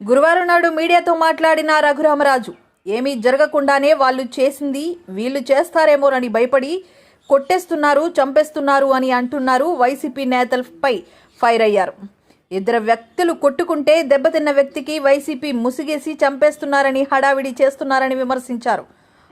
గురువారం నాడు మీడియాతో మాట్లాడిన రఘురామరాజు ఏమీ జరగకుండానే వాళ్ళు చేసింది వీళ్ళు చేస్తారేమోనని భయపడి కొట్టేస్తున్నారు, చంపేస్తున్నారు అని అంటున్నారు. వైసీపీ నేతలపై ఫైర్ అయ్యారు. ఇద్దరు వ్యక్తులు కొట్టుకుంటే దెబ్బతిన్న వ్యక్తికి వైసీపీ ముసిగేసి చంపేస్తున్నారని, హడావిడి చేస్తున్నారని విమర్శించారు.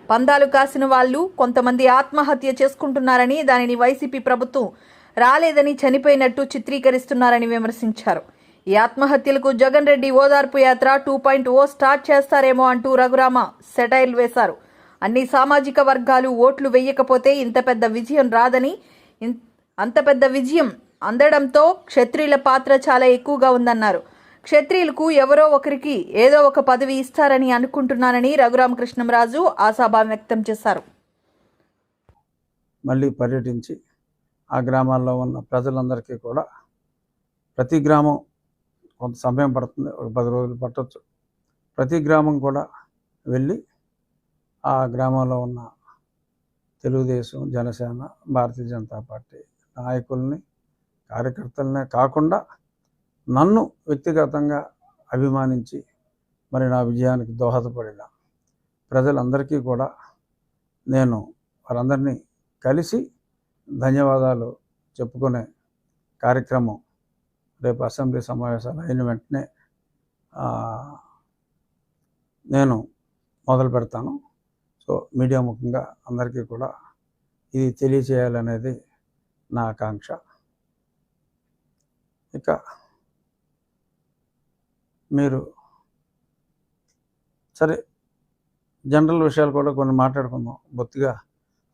పందాలు కాసిన వాళ్ళు కొంతమంది ఆత్మహత్య చేసుకుంటున్నారని, దానిని వైసీపీ ప్రభుత్వం రాలేదని చనిపోయినట్టు చిత్రీకరిస్తున్నారని విమర్శించారు. ఈ ఆత్మహత్యలకు జగన్ రెడ్డి ఓదార్పు యాత్ర 2.0 స్టార్ట్ చేస్తారేమో అంటూ రఘురామ సెటైల్ వేశారు. అన్ని సామాజిక వర్గాలు ఓట్లు వేయకపోతే ఇంత పెద్ద విజయం రాదని, అంత పెద్ద విజయం అందడంతో క్షత్రియుల పాత్ర చాలా ఎక్కువగా ఉందన్నారు. క్షత్రియులకు ఎవరో ఒకరికి ఏదో ఒక పదవి ఇస్తారని అనుకుంటున్నానని రఘురామకృష్ణంరాజు ఆశాభావం వ్యక్తం చేశారు. మళ్ళీ పర్యటించి ఆ గ్రామాల్లో ఉన్న ప్రజలందరికీ కూడా, ప్రతి గ్రామం కొంత సమయం పడుతుంది, ఒక 10 రోజులు పట్టవచ్చు, ప్రతి గ్రామం కూడా వెళ్ళి ఆ గ్రామంలో ఉన్న తెలుగుదేశం, జనసేన, భారతీయ జనతా పార్టీ నాయకుల్ని, కార్యకర్తలనే కాకుండా నన్ను వ్యక్తిగతంగా అభిమానించి మరి నా విజయానికి దోహదపడిన ప్రజలందరికీ కూడా నేను వారందరినీ కలిసి ధన్యవాదాలు చెప్పుకునే కార్యక్రమం రేపు అసెంబ్లీ సమావేశాలు అయిన వెంటనే నేను మొదలు పెడతాను. సో మీడియా ముఖంగా అందరికీ కూడా ఇది తెలియచేయాలనేది నా ఆకాంక్ష. ఇక మీరు సరే జనరల్ విషయాలు కూడా కొన్ని మాట్లాడుకుందాం. బొత్తిగా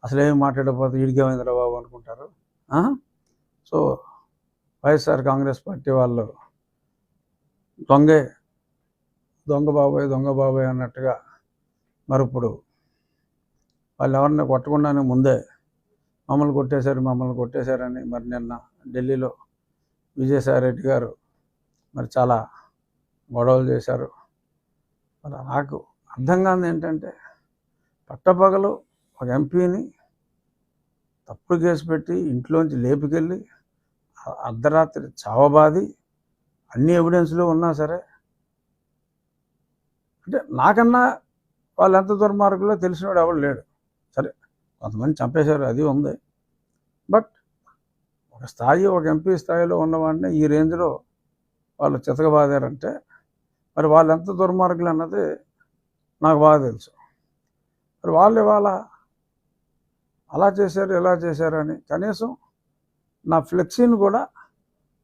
అసలేమి మాట్లాడకపోతే ఈడికేమైందిరా బాబు అనుకుంటారు. సో వైఎస్ఆర్ కాంగ్రెస్ పార్టీ వాళ్ళు దొంగ బాబాయ్ అన్నట్టుగా మరి ఇప్పుడు వాళ్ళు ఎవరిని కొట్టకుండానే ముందే మమ్మల్ని కొట్టేశారని మరి నిన్న ఢిల్లీలో విజయసాయిరెడ్డి గారు మరి చాలా గొడవలు చేశారు. మరి నాకు అర్థం కాదు ఏంటంటే, పట్టపగలు ఒక ఎంపీని తప్పుడు కేసు పెట్టి ఇంట్లోంచి లేపుకెళ్ళి అర్ధరాత్రి చావబాది అన్ని ఎవిడెన్స్లు ఉన్నా సరే, అంటే నాకన్నా వాళ్ళు ఎంత దుర్మార్గులో తెలిసినవాడు ఎవరు లేడు. సరే కొంతమంది చంపేశారు, అది ఉంది. బట్ ఒక స్థాయి, ఒక ఎంపీ స్థాయిలో ఉన్నవాడిని ఈ రేంజ్లో వాళ్ళు చితకబాదారంటే మరి వాళ్ళు ఎంత దుర్మార్గులు అన్నది నాకు బాగా తెలుసు. మరి వాళ్ళు ఇవాళ అలా చేశారు, ఇలా చేశారు అని కనీసం నా ఫ్లెక్సీని కూడా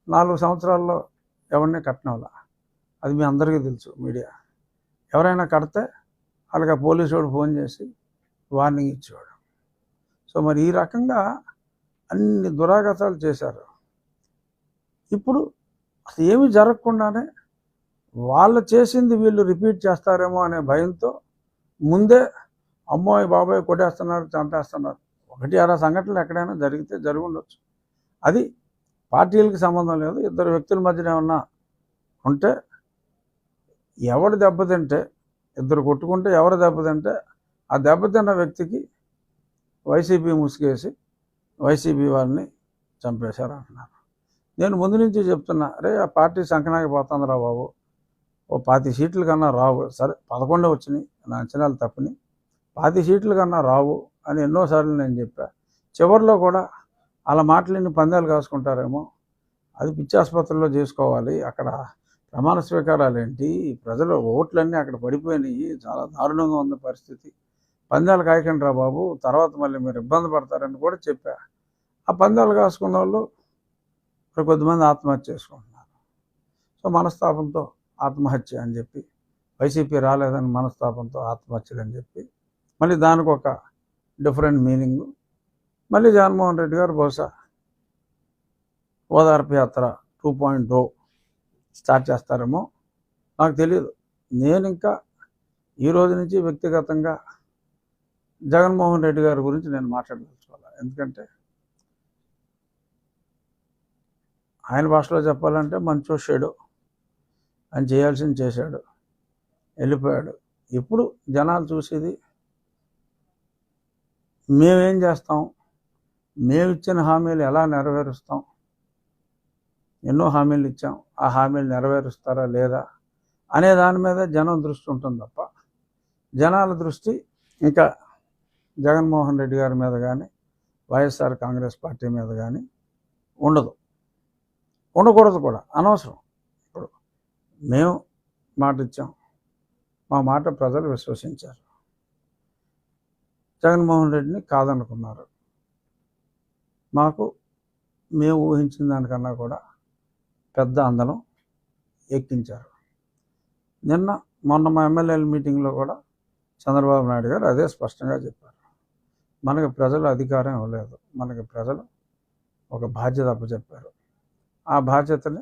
4 సంవత్సరాల్లో ఎవరిని కట్టనవలా. అది మీ అందరికీ తెలుసు. మీడియా ఎవరైనా కడితే వాళ్ళకి పోలీసు వాడు ఫోన్ చేసి వార్నింగ్ ఇచ్చేవాడు. సో మరి ఈ రకంగా అన్ని దురాగతాలు చేశారు. ఇప్పుడు అసలు ఏమీ జరగకుండానే వాళ్ళు చేసింది వీళ్ళు రిపీట్ చేస్తారేమో అనే భయంతో ముందే అమ్మోయ్ బాబాయ్ కొట్టేస్తున్నారు, చంపేస్తున్నారు. 1-2 సంఘటనలు ఎక్కడైనా జరిగి ఉండొచ్చు. అది పార్టీలకు సంబంధం లేదు. ఇద్దరు వ్యక్తుల మధ్యన ఏమన్నా ఉంటే, ఎవడు దెబ్బతింటే, ఇద్దరు కొట్టుకుంటే ఎవరు దెబ్బతింటే ఆ దెబ్బతిన్న వ్యక్తికి వైసీపీ ముసుగేసి వైసీపీ వాళ్ళని చంపేశారు అంటున్నారు. నేను ముందు నుంచి చెప్తున్నా, అరే ఆ పార్టీ సంకనాకి పోతుందిరా బాబు, ఓ 20 సీట్ల కన్నా రావు. సరే 11 వచ్చినాయి, నా అంచనాలు తప్పని. 20 సీట్ల కన్నా రావు అని ఎన్నోసార్లు నేను చెప్పా. చివరిలో కూడా అలా మాటలని పందాలు కాసుకుంటారేమో, అది పిచ్చి ఆసుపత్రిలో చేసుకోవాలి. అక్కడ ప్రమాణ స్వీకారాలు ఏంటి, ప్రజల ఓట్లన్నీ అక్కడ పడిపోయినాయి, చాలా దారుణంగా ఉంది పరిస్థితి. పందాలు కాయకండి రా బాబు, తర్వాత మళ్ళీ మీరు ఇబ్బంది పడతారని కూడా చెప్పా. ఆ పందాలు కాసుకున్న వాళ్ళు ఇప్పుడు కొద్దిమంది ఆత్మహత్య చేసుకుంటున్నారు. సో మనస్తాపంతో ఆత్మహత్య అని చెప్పి, వైసీపీ రాలేదని మనస్తాపంతో ఆత్మహత్యలు అని చెప్పి, మళ్ళీ దానికి ఒక డిఫరెంట్ మీనింగు. మళ్ళీ జగన్మోహన్ రెడ్డి గారు బహుశా ఓదార్పు యాత్ర 2.0 స్టార్ట్ చేస్తారేమో, నాకు తెలియదు. నేను ఇంకా ఈ రోజు నుంచి వ్యక్తిగతంగా జగన్మోహన్ రెడ్డి గారి గురించి నేను మాట్లాడదలుచుకోవాలి. ఎందుకంటే ఆయన భాషలో చెప్పాలంటే మంచోషాడు, ఆయన చేయాల్సింది చేశాడు, వెళ్ళిపోయాడు. ఇప్పుడు జనాలు చూసేది మేమేం చేస్తాం, మేమిచ్చిన హామీలు ఎలా నెరవేరుస్తాం, ఎన్నో హామీలు ఇచ్చాం, ఆ హామీలు నెరవేరుస్తారా లేదా అనే దాని మీద జనం దృష్టి ఉంటుంది తప్ప జనాల దృష్టి ఇంకా జగన్మోహన్ రెడ్డి గారి మీద కానీ వైఎస్ఆర్ కాంగ్రెస్ పార్టీ మీద కానీ ఉండదు, ఉండకూడదు కూడా, అనవసరం. ఇప్పుడు మేము మాట ఇచ్చాం, మా మాట ప్రజలు విశ్వసించారు, జగన్మోహన్ రెడ్డిని కాదనుకున్నారు. మాకు మేము ఊహించిన దానికన్నా కూడా పెద్ద అందలం ఎక్కించారు. మొన్న మా ఎమ్మెల్యేల మీటింగ్లో కూడా చంద్రబాబు నాయుడు గారు అదే స్పష్టంగా చెప్పారు. మనకి ప్రజలు అధికారం ఇవ్వలేదు, మనకి ప్రజలు ఒక బాధ్యత అప్పచెప్పారు. ఆ బాధ్యతని